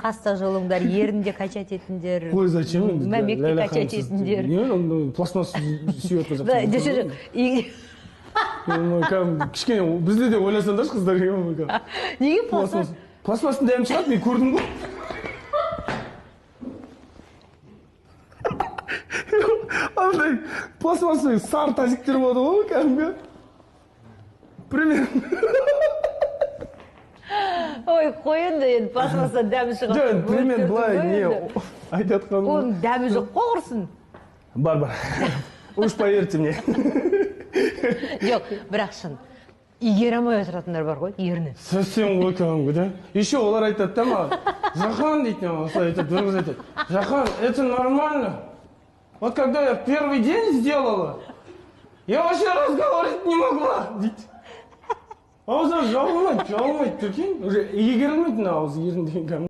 Каста жолуңдар, еринде качать этиңдер. Ой, зачем? Мамекти качать этиңдер. Не, пластмасс сүйөт кыздар. Кичкене бизде де ойлосоңдарчы кыздар. Неге пластмасс? Пластмасстын дәмі чыгат, мен көрдүм го. Андай пластмасс сары тазиктер болду го, кәдімгі. Примерно. Ой, қой енді пластмасстан дәмі шығып. Жоқ, пример былай не айтып жатқаным. Оның дәмі жоқ қой құрсын. Бар. Уж поверьте мне. Жоқ, бірақ шын. Игере алмай отыратындар бар ғой, ерінен. Совсем ғой кәдімгі, да? Еще олар айтады да маған. Жахан дейді, осылай айтады, бір қыз айтады. Жахан, это нормально. Вот когда я первый день сделала, я вообще разговаривать не могла, дейді. Аузынан жабылмайды, түркен. Уже егерілмейді ауыз ерін деген кәдімгі.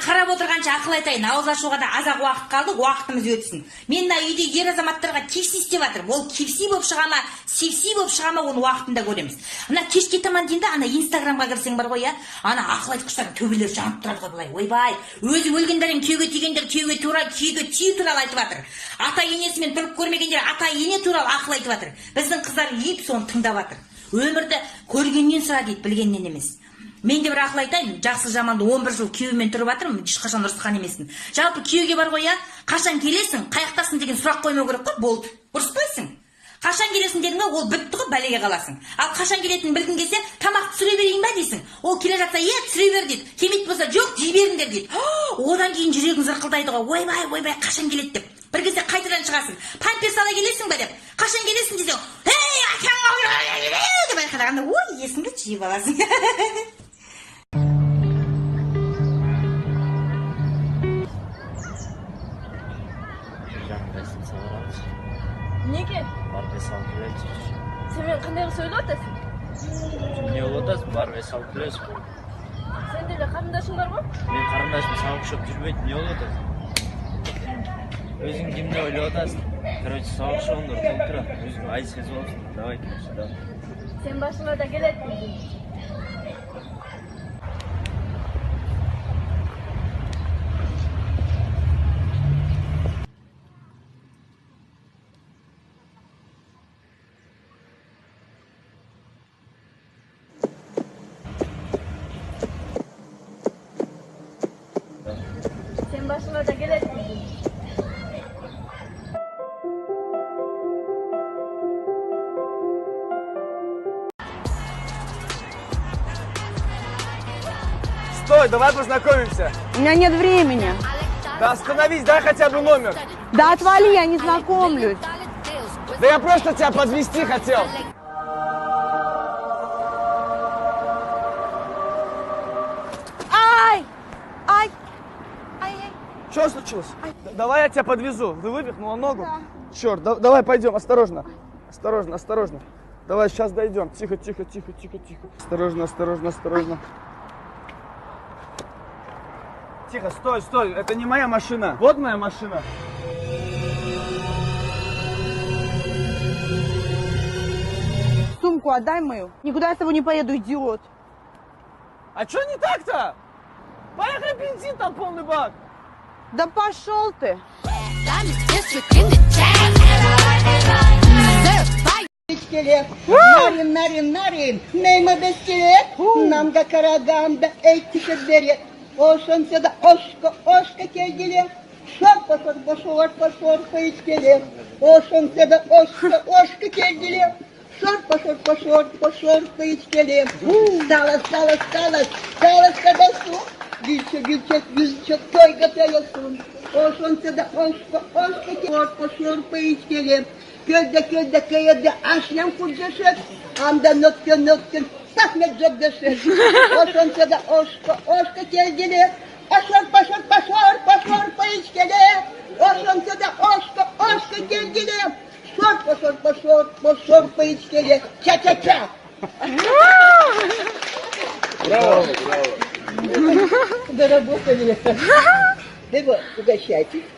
Қарап отырғанша ақыл айтайын, ауыз ашуға да азақ уақыт қалды, уақытымыз өтсін. Мен үйде ер азаматтарға кепсис деп жатырмын. Ол кепси болып шыға ма, сепси болып шыға ма, оны уақытында көреміз. Кешке таман дейін ана Инстаграмға кірсең бар ғой, ана ақыл айтқыштардың төбелері жанып тұрады былай. Ойбай, өзі өлгендердің күйеуге тигендер күйеуге тию туралы айтып жатыр. Ата енесімен тұрып көрмегендер ата ене туралы ақыл айтып жатыр. Біздің қыздар үйіп соны тыңдап жатыр. Өмірді көргеннен сұра дейді, білгеннен емес. Мен де бір ақыл айтайын, жақсы жаманды 11 жыл күйеумен тұрып жатырмын, ешқашан ұрысқан емеспін. Жалпы күйеуге бар ғой, қашан келесің, қаяқтасың деген сұрақ қоймау керек қой, болды. Ұрыспайсың. Қашан келесің дедің бе, ол бітті ғой, бәлеге қаласың. Ал қашан келетінін білгің келсе, тамақты түсіре берейін ба дейсің. Ол келе жатса, түсіре бер дейді. Келмейді болса, жоқ, жей беріңдер дейді. Одан кейін жүрегің зырқылдайды ғой, ойбай, қашан келеді деп. Бір кезде қайтадан шығасың. Памперс ала келесің бе деп. Қашан келесің десең, "Ей, акаң!" деп айқайлағанда, ой, есіңді жиып аласың. Неге? Барбе салып келеді. Сен мен қандай сөйлеп отырсың? Не болып отырсың? Барбе салып келесің. Сенде де қарындашың бар ма? Мен қарындашым сабақ шоп жүрмейді. Не болып отырсың? Өзің кімді ойлап отырсың? Короче, сабақ шоуында ұртылып тұрады. Өзің ай сезіп алыпсың. Давай кел сюда. Сен башыңа да келеді. Сен башыңа да келеді. Стой, давай познакомимся. У меня нет времени. Да остановись, дай хотя бы номер. Да отвали, я не знакомлюсь. Да я просто тебя подвезти хотел. Что случилось? Давай я тебя подвезу. Ты вывихнула ногу? Да. Черт, давай пойдем, осторожно. Осторожно. Давай, сейчас дойдем. Тихо. Осторожно. Тихо, стой. Это не моя машина. Вот моя машина. Сумку отдай мою. Никуда я с тобой не поеду, идиот. А что не так-то? Поехали, бензин, там полный бак. Да пошел ты. Нарин, нейма бескелет, нам да караганда, эйтике берет. Ошонса да ошка келгеле, шорпа искеле. Ошонса да ошка келгеле, шорпа искеле. Сталас, когда су. Гülçe toy katıyorsun. Oşonsa da oşka şorpa içkelim. Gözde kıyıda aşlam kurcaşır. Amda nokta sahmet zöbdeşir. Oşonsa da oşka kelgili. Şorpa içkelim. Oşonsa da oşka kelgili. Şorpa içkelim. Ça. Bravo. Доработали. Вы угощайтесь.